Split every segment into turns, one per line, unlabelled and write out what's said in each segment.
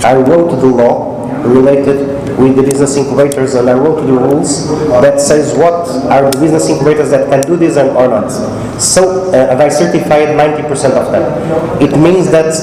I wrote the law related with the business incubators, and I wrote the rules that says what are the business incubators that can do this and or not. So, and I certified 90% of them. It means that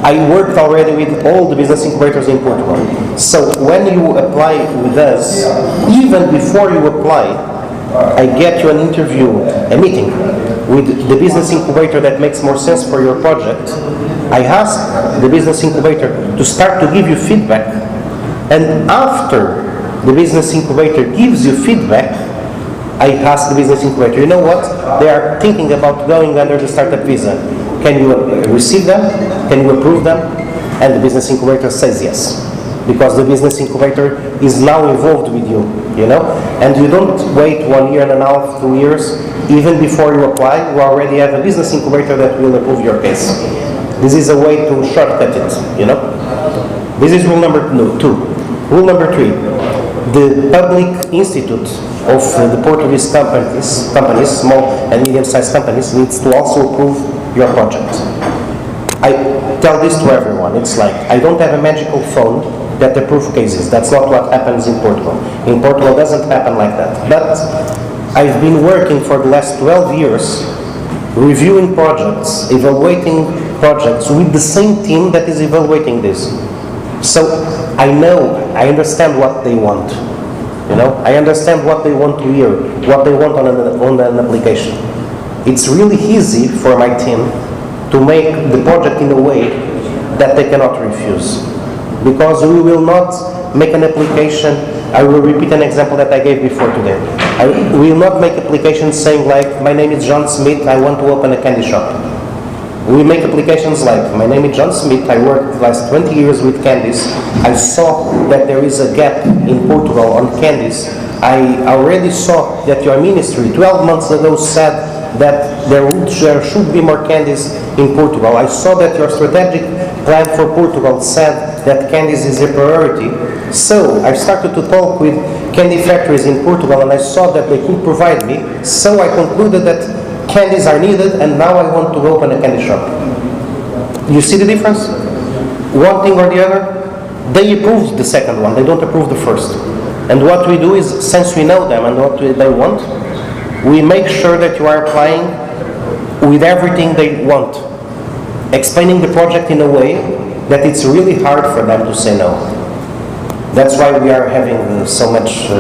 I worked already with all the business incubators in Portugal. So when you apply with us, even before you apply, I get you an interview, a meeting with the business incubator that makes more sense for your project. I ask the business incubator to start to give you feedback, and after the business incubator gives you feedback, I ask the business incubator, you know what, they are thinking about going under the startup visa. Can you receive them? Can you approve them? And the business incubator says yes, because the business incubator is now involved with you, and you don't wait 1 year and a half, 2 years. Even before you apply, you already have a business incubator that will approve your case. This is a way to shortcut it, This is rule number 2. Rule number 3, the public institute of the Portuguese companies, small and medium-sized companies, needs to also approve your project. I tell this to everyone. It's like, I don't have a magical phone that approves cases. That's not what happens in Portugal. In Portugal, it doesn't happen like that. But I've been working for the last 12 years reviewing projects, evaluating projects with the same team that is evaluating this. So I understand what they want. I understand what they want to hear, what they want on an application. It's really easy for my team to make the project in a way that they cannot refuse. Because we will not make an application, I will repeat an example that I gave before today. I will not make applications saying like, my name is John Smith, I want to open a candy shop. We make applications like, my name is John Smith, I worked the last 20 years with candies. I saw that there is a gap in Portugal on candies. I already saw that your ministry 12 months ago said that there should be more candies in Portugal. I saw that your strategic plan for Portugal said that candies is a priority. So I started to talk with candy factories in Portugal, and I saw that they could provide me. So I concluded that candies are needed, and now I want to open a candy shop. You see the difference? One thing or the other? They approve the second one, they don't approve the first. And what we do is, since we know them and what they want, we make sure that you are applying with everything they want, explaining the project in a way that it's really hard for them to say no. That's why we are having so much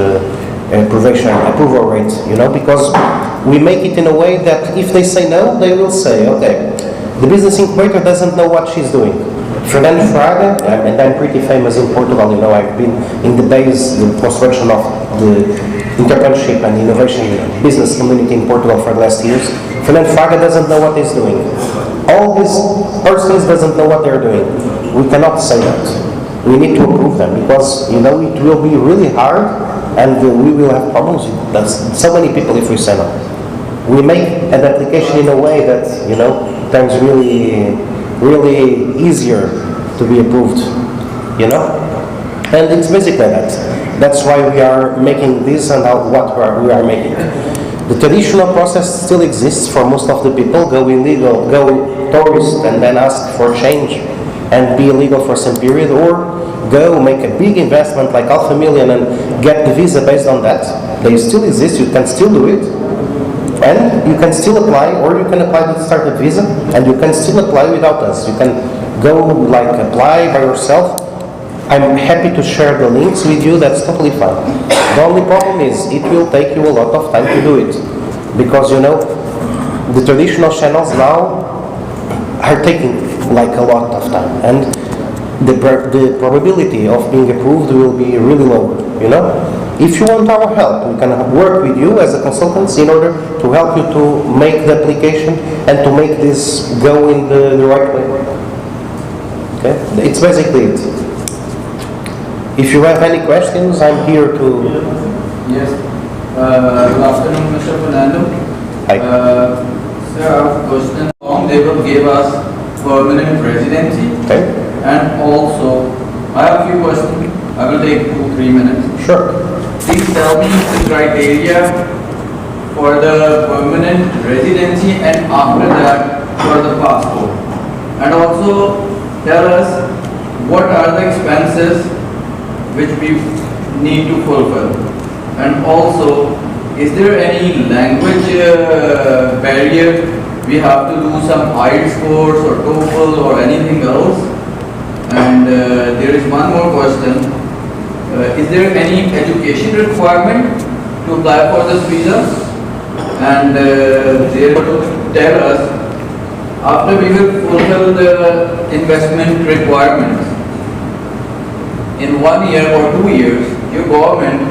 approval rate, because we make it in a way that if they say no, they will say, okay, the business incubator doesn't know what she's doing. Fernando, and I'm pretty famous in Portugal, I've been in the construction of the entrepreneurship and innovation business community in Portugal for the last years. Fernando doesn't know what he's doing. All these persons doesn't know what they're doing. We cannot say that. We need to approve them because, it will be really hard and we will have problems with that. So many people if we say no. We make an application in a way that, turns really easier to be approved, And it's basically that. That's why we are making this and what we are making. The traditional process still exists for most of the people. Go illegal, go tourist and then ask for change and be illegal for some period, or go make a big investment like $500,000 and get the visa based on that. They still exist, you can still do it. And you can still apply, or you can apply the startup visa, and you can still apply without us. You can go apply by yourself. I'm happy to share the links with you, that's totally fine. The only problem is, it will take you a lot of time to do it. Because the traditional channels now are taking a lot of time. And the probability of being approved will be really low, If you want our help, we can work with you as a consultants in order to help you to make the application and to make this go in the right way. Okay? It's basically it. If you have any questions, I'm here to...
Yes. Good afternoon, Mr. Fernando.
Hi.
Sir, I have a question. They will give us permanent residency.
Okay.
And also, I have a few questions. I will take 2-3 minutes.
Sure.
Please tell me the criteria for the permanent residency and after that for the passport. And also tell us what are the expenses which we need to fulfill? And also, is there any language barrier? We have to do some IELTS course or TOEFL or anything else? And there is one more question. Is there any education requirement to apply for this visa? And they will tell us, after we will fulfill the investment requirements, in 1 year or 2 years, your government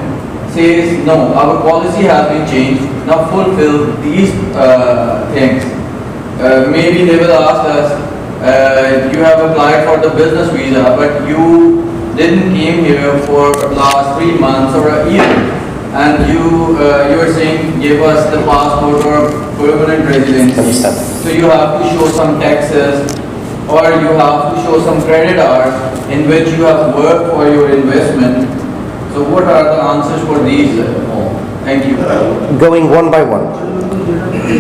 says, no, our policy has been changed, now fulfill these things. Maybe they will ask us, you have applied for the business visa, but you didn't came here for last 3 months or a year, and you are saying give us the passport or permanent residency. So you have to show some taxes, or you have to show some credit hours in which you have worked for your investment. So what are the answers for these? Thank you.
Going one by one.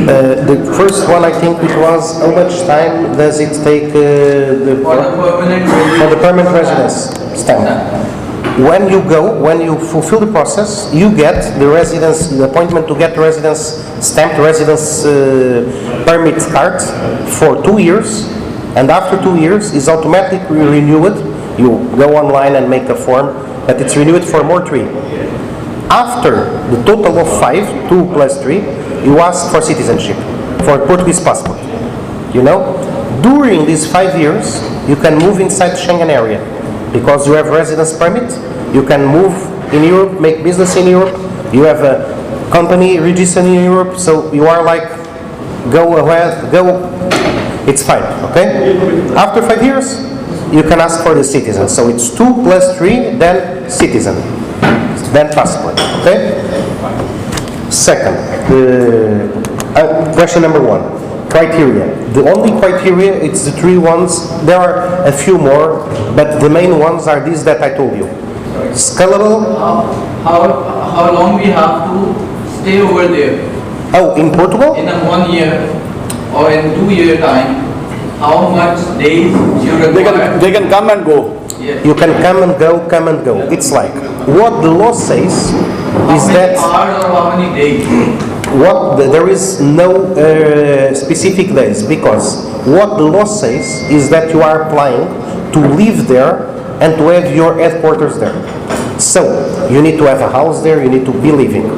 The first one, I think it was, how much time does it take
For the
permanent residence stamp? When you go, when you fulfill the process, you get the residence, the appointment to get the residence stamped residence permit card for 2 years, and after 2 years is automatically renewed. You go online and make a form, but it's renewed for more 3. After the total of 5, 2 plus 3, you ask for citizenship, for Portuguese passport. You know, during these 5 years, you can move inside the Schengen area because you have residence permit. You can move in Europe, make business in Europe. You have a company registered in Europe, so you are like, go ahead, go. It's fine, okay? After 5 years, you can ask for the citizen. So it's 2 plus 3, then citizen, then passport, okay? Second, question number 1, criteria. The only criteria, it's the 3 ones. There are a few more, but the main ones are these that I told you. Scalable.
How long we have to stay over there?
Oh, in Portugal?
In a 1 year or in 2 year time, how much days you require?
They can come and go.
Yes.
You can come and go. It's like, what the law says is that
How many hours or how many days?
there is no specific days, because what the law says is that you are applying to live there and to have your headquarters there. So you need to have a house there, you need to be living.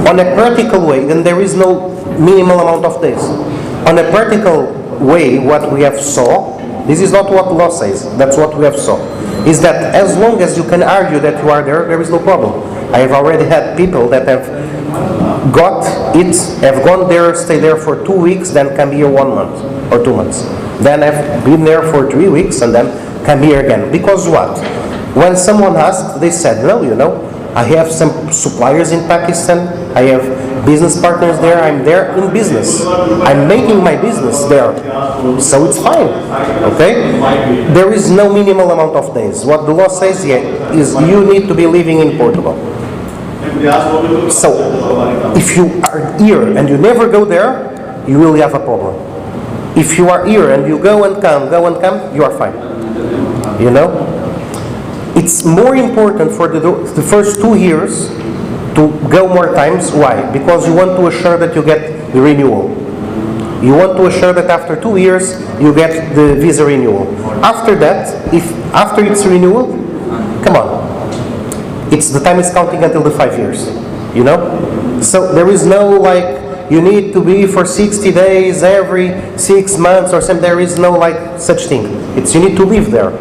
On a practical way, then there is no minimal amount of days. On a practical way, what we have saw, this is not what the law says, that's what we have saw, is that as long as you can argue that you are there, there is no problem. I have already had people that have got it, have gone there, stay there for 2 weeks, then come here 1 month or 2 months. Then have been there for 3 weeks and then come here again. Because what? When someone asked, they said, no, you know, I have some suppliers in Pakistan, I have business partners there, I'm there in business. I'm making my business there. So it's fine, okay? There is no minimal amount of days. What the law says is you need to be living in Portugal. So, if you are here and you never go there, you will have a problem. If you are here and you go and come, you are fine. You know? It's more important for the first 2 years to go more times. Why? Because you want to assure that you get the renewal. You want to assure that after 2 years you get the visa renewal. After that, after it's renewal, come on. The time is counting until the 5 years. You know? So there is no like, you need to be for 60 days every 6 months or something. There is no like such thing. You need to live there.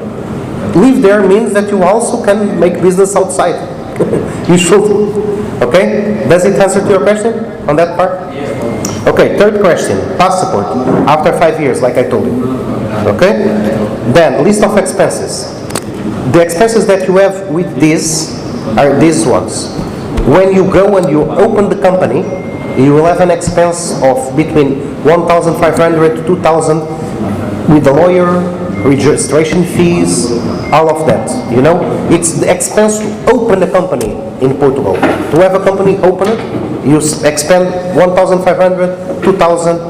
Live there means that you also can make business outside. You should. Okay? Does it answer to your question on that part?
Yes.
Okay, third question. Passport. After 5 years, like I told you. Okay? Then, list of expenses. The expenses that you have with these are these ones. When you go and you open the company, you will have an expense of between 1,500 to 2,000 with the lawyer, registration fees, all of that. You know, it's the expense to open a company in Portugal. To have a company open it, you expend 1,500, 2,000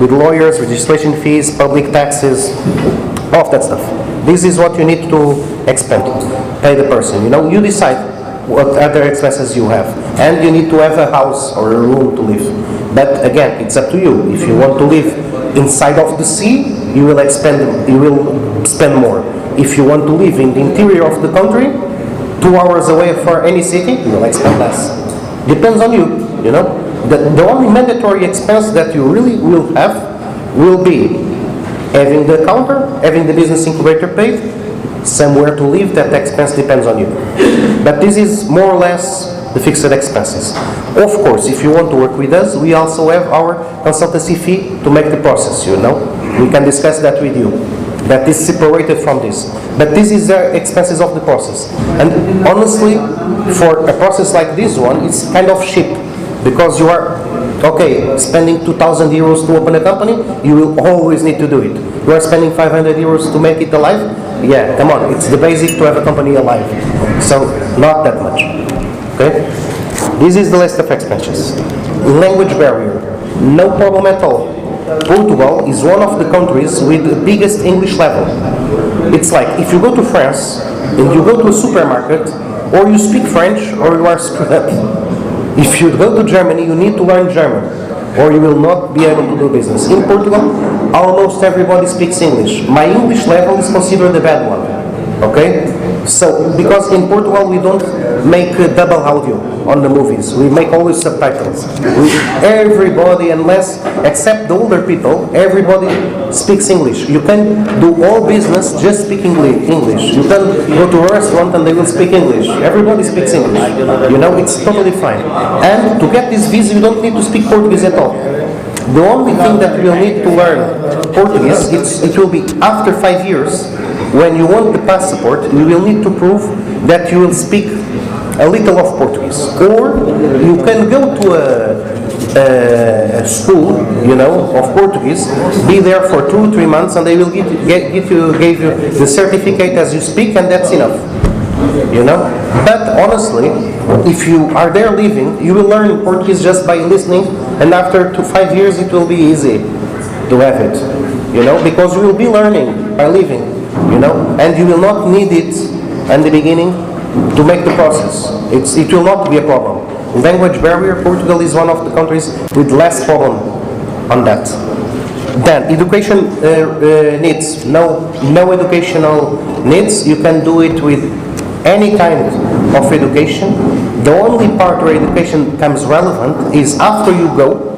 with lawyers, registration fees, public taxes, all of that stuff. This is what you need to expend, pay the person. You decide what other expenses you have, and you need to have a house or a room to live. But again, it's up to you. If you want to live inside of the sea, you will spend more. If you want to live in the interior of the country, 2 hours away from any city, you will expend less. Depends on you. The only mandatory expense that you really will have will be having the counter, having the business incubator paid, somewhere to live. That expense depends on you. But this is more or less the fixed expenses. Of course, if you want to work with us, we also have our consultancy fee to make the process. We can discuss that with you. That is separated from this. But this is the expenses of the process. And honestly, for a process like this one, it's kind of cheap. Because you are, spending 2,000 euros to open a company, you will always need to do it. You are spending 500 euros to make it alive? Yeah, come on, it's the basic to have a company alive. So, not that much. Okay? This is the list of expenses. Language barrier, no problem at all. Portugal is one of the countries with the biggest English level. It's like, if you go to France, and you go to a supermarket, or you speak French, or you are screwed up. If you go to Germany, you need to learn German, or you will not be able to do business. In Portugal, almost everybody speaks English. My English level is considered a bad one. Okay? So, because in Portugal we don't make double audio on the movies. We make always subtitles. Everybody, except the older people, everybody speaks English. You can do all business just speaking English. You can go to a restaurant and they will speak English. Everybody speaks English. It's totally fine. And to get this visa, you don't need to speak Portuguese at all. The only thing that you will need to learn Portuguese, it will be after 5 years. When you want the passport, you will need to prove that you will speak a little of Portuguese. Or you can go to a school, of Portuguese, be there for 2 or 3 months, and they will give you the certificate as you speak, and that's enough. But honestly, if you are there living, you will learn Portuguese just by listening, and after 5 years it will be easy to have it. Because you will be learning by living. And you will not need it in the beginning to make the process. It will not be a problem. Language barrier, Portugal is one of the countries with less problem on that. Then, education needs. No educational needs. You can do it with any kind of education. The only part where education becomes relevant is after you go.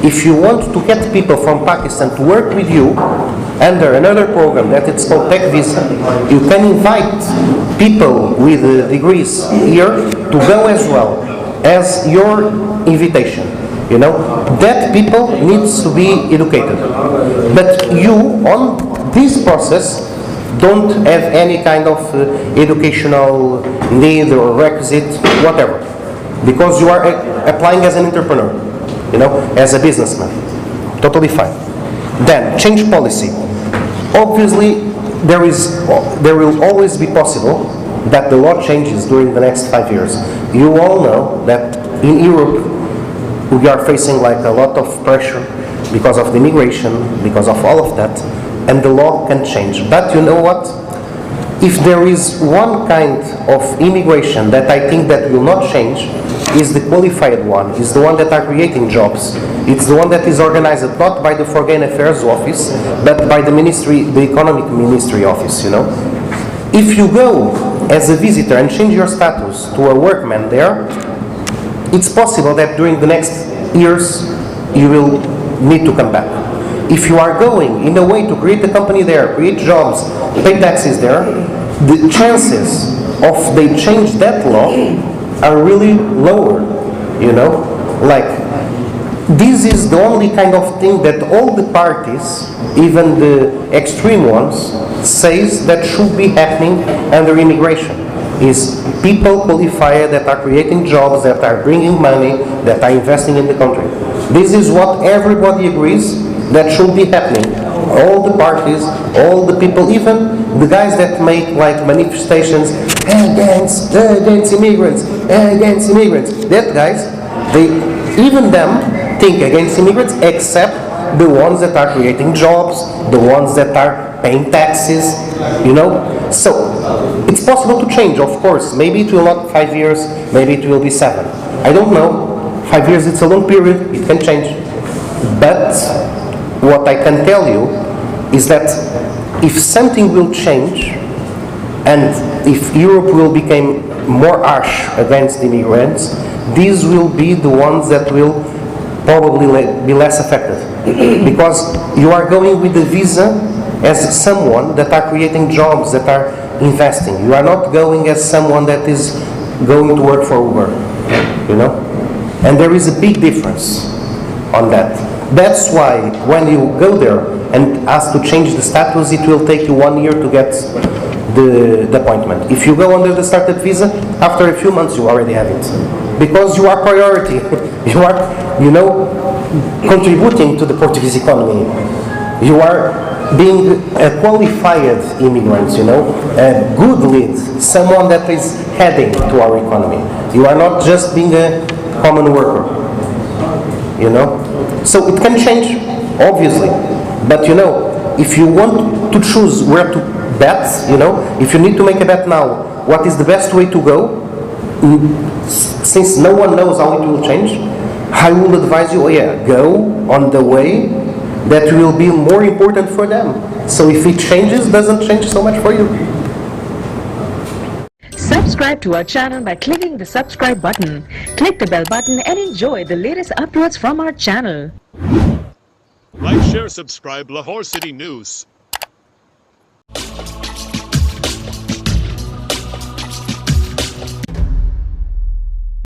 If you want to get people from Pakistan to work with you under another program that it's called Tech Visa, you can invite people with degrees here to go as well as your invitation. That people needs to be educated. But you, on this process, don't have any kind of educational need or requisite, whatever. Because you are applying as an entrepreneur. As a businessman. Totally fine. Then, change policy. Obviously, there will always be possible that the law changes during the next 5 years. You all know that in Europe, we are facing a lot of pressure because of the immigration, because of all of that, and the law can change. But you know what? If there is one kind of immigration that I think that will not change, is the qualified one, is the one that are creating jobs. It's the one that is organized not by the Foreign Affairs Office, but by the Economic Ministry Office, If you go as a visitor and change your status to a workman there, it's possible that during the next years you will need to come back. If you are going in a way to create a company there, create jobs, pay taxes there, the chances of they change that law are really lower, this is the only kind of thing that all the parties, even the extreme ones, says that should be happening under immigration. Is people qualified that are creating jobs, that are bringing money, that are investing in the country. This is what everybody agrees that should be happening. All the parties, all the people, even the guys that make manifestations against immigrants, that guys, even them think against immigrants, except the ones that are creating jobs, the ones that are paying taxes, You know? So, it's possible to change, of course. Maybe it will not 5 years, maybe it will be 7. I don't know. 5 years, it's a long period, it can change. But what I can tell you is that if something will change, and if Europe will become more harsh against immigrants, these will be the ones that will probably be less affected. Because you are going with the visa as someone that are creating jobs, that are investing. You are not going as someone that is going to work for Uber, you know? And there is a big difference on that. That's why when you go there and ask to change the status, it will take you 1 year to get the appointment. If you go under the startup visa, after a few months you already have it. Because you are priority. You are, you know, contributing to the Portuguese economy. You are being a qualified immigrant, you know, a good lead, someone that is heading to our economy. You are not just being a common worker, you know. So it can change, obviously, but you know, if you want to choose where to bet, you know, if you need to make a bet now, what is the best way to go, since no one knows how it will change, I will advise you, go on the way that will be more important for them. So if it changes, doesn't change so much for you.
Subscribe to our channel by clicking the subscribe button. Click the bell button and enjoy the latest uploads from our channel.
Like, share, subscribe, Lahore City News.